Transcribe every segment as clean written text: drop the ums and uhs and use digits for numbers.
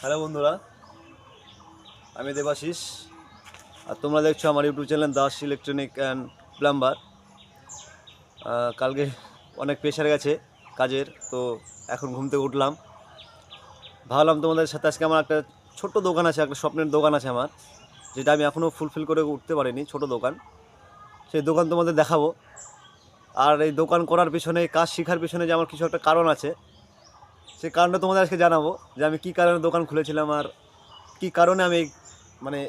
Hello বন্ধুরা, আমি দেবাশিস আর তোমরা দেখছো আমার YouTube channel Das electronic and plumber. কালকে অনেক প্রেশার গেছে কাজের, তো এখন ঘুম থেকে উঠলাম। ভাবলাম তোমাদের সাথে আজকে আমার একটা ছোট্ট দোকান আছে, একটা স্বপ্নের দোকান আছে আমার, যেটা আমি এখনও ফুলফিল করে উঠতে পারিনি। ছোট দোকান, সেই দোকান তোমাদের দেখাবো। আর এই দোকান করার পিছনে, এই কাজ শেখার পিছনে যে আমার কিছু একটা কারণ আছে, সেই কারণটা তোমাদের আজকে জানাবো, যে আমি কী কারণে দোকান খুলেছিলাম আর কী কারণে আমি মানে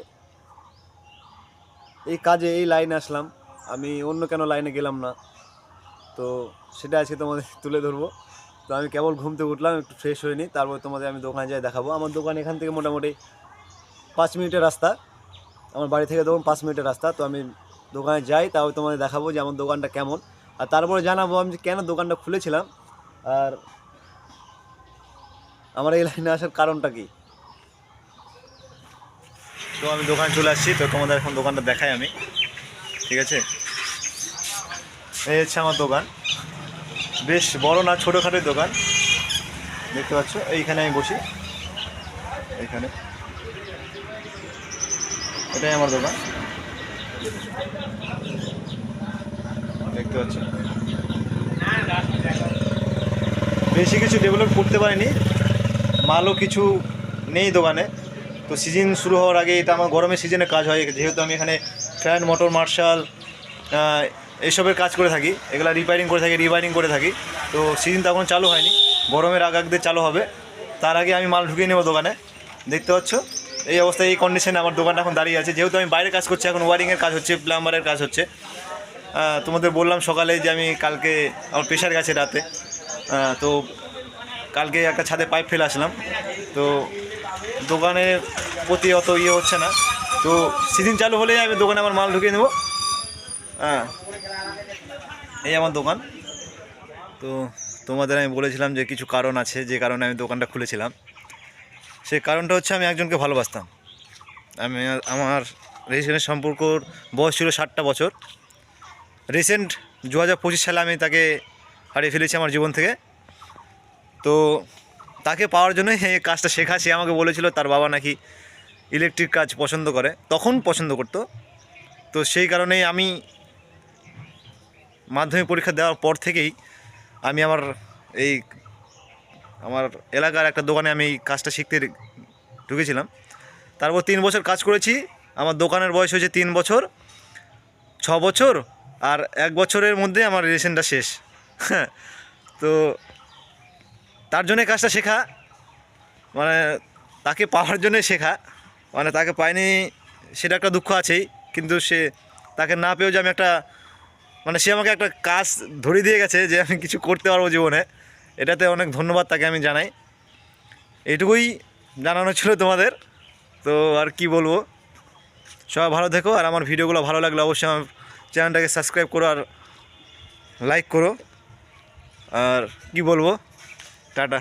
এই কাজে এই লাইনে আসলাম, আমি অন্য কেন লাইনে গেলাম না। তো সেটা আজকে তোমাদের তুলে ধরবো। তো আমি কেবল ঘুম থেকে উঠলাম, একটু ফ্রেশ হয়ে নিই, তারপর তোমাদের আমি দোকানে যাই দেখাবো। আমার দোকান এখান থেকে মোটামুটি 5 মিনিটের রাস্তা, আমার বাড়ি থেকে তখন 5 মিনিটের রাস্তা। তো আমি দোকানে যাই, তাও তোমাদের দেখাবো যে আমার দোকানটা কেমন, আর তারপরে জানাবো আমি যে কেন দোকানটা খুলেছিলাম আর আমার এই লাইনে আসার কারণটা কী। তো আমি দোকানে চলে আসছি, তো তোমাদের এখন দোকানটা দেখাই আমি, ঠিক আছে? এই হচ্ছে আমার দোকান, বেশ বড় না, ছোটোখাটোই দোকান, দেখতে পাচ্ছ। এইখানে আমি বসি, এইখানে, এটাই আমার দোকান, দেখতে পাচ্ছ। বেশি কিছু ডেভেলপ করতে পারিনি, মালও কিছু নেই দোকানে। তো সিজন শুরু হওয়ার আগে, এটা আমার গরমের সিজনে কাজ হয়, যেহেতু আমি এখানে ফ্যান, মোটর, মার্শাল এইসবের কাজ করে থাকি, এগুলো রিপেয়ারিং করে থাকি। তো সিজন তখন চালু হয়নি, গরমের আগ দিয়ে চালু হবে, তার আগে আমি মাল ঢুকিয়ে নেবো দোকানে। দেখতে পাচ্ছ এই অবস্থায়, এই কন্ডিশনে আমার দোকানটা এখন দাঁড়িয়ে আছে, যেহেতু আমি বাইরে কাজ করছি, এখন ওয়ারিংয়ের কাজ হচ্ছে, প্লাম্বারের কাজ হচ্ছে। তোমাদের বললাম সকালে যে আমি কালকে আমার প্রেশার গেছে রাতে, তো কালকে একটা ছাদে পাইপ ফেলে আসলাম। তো দোকানের প্রতি অত হচ্ছে না, তো সিজন চালু হলেই আমি দোকানে আমার মাল ঢুকিয়ে নেবো। এই আমার দোকান। তো তোমাদের আমি বলেছিলাম যে কিছু কারণ আছে, যে কারণে আমি দোকানটা খুলেছিলাম। সেই কারণটা হচ্ছে, আমি একজনকে ভালোবাসতাম। আমার রিলেশনের সম্পর্কর বয়স ছিল 7টা বছর। রিসেন্ট 2025 সালে আমি তাকে হারিয়ে ফেলেছি আমার জীবন থেকে। তো তাকে পাওয়ার জন্যই এই কাজটা শেখা। সে আমাকে বলেছিল তার বাবা নাকি ইলেকট্রিক কাজ পছন্দ করে, তখন পছন্দ করতো। তো সেই কারণেই আমি মাধ্যমিক পরীক্ষা দেওয়ার পর থেকেই আমি আমার এলাকার একটা দোকানে আমি এই কাজটা শিখতে ঢুকেছিলাম। তারপর 3 বছর কাজ করেছি। আমার দোকানের বয়স হয়েছে 3 বছর, 6 বছর আর 1 বছরের মধ্যে আমার রিলেশনটা শেষ। তো তার জন্যে কাজটা শেখা, মানে তাকে পাওয়ার জন্যে শেখা, মানে তাকে পাইনি সেটা একটা দুঃখ আছেই, কিন্তু তাকে না পেয়েও যে আমি একটা, মানে সে আমাকে একটা কাজ ধরিয়ে দিয়ে গেছে যে আমি কিছু করতে পারবো জীবনে, এটাতে অনেক ধন্যবাদ তাকে আমি জানাই। এইটুকুই জানানো ছিল তোমাদের। তো আর কি বলবো, সবাই ভালো থেকো, আর আমার ভিডিওগুলো ভালো লাগলে অবশ্যই আমার চ্যানেলটাকে সাবস্ক্রাইব করো আর লাইক করো। আর কি বলবো, টাটা।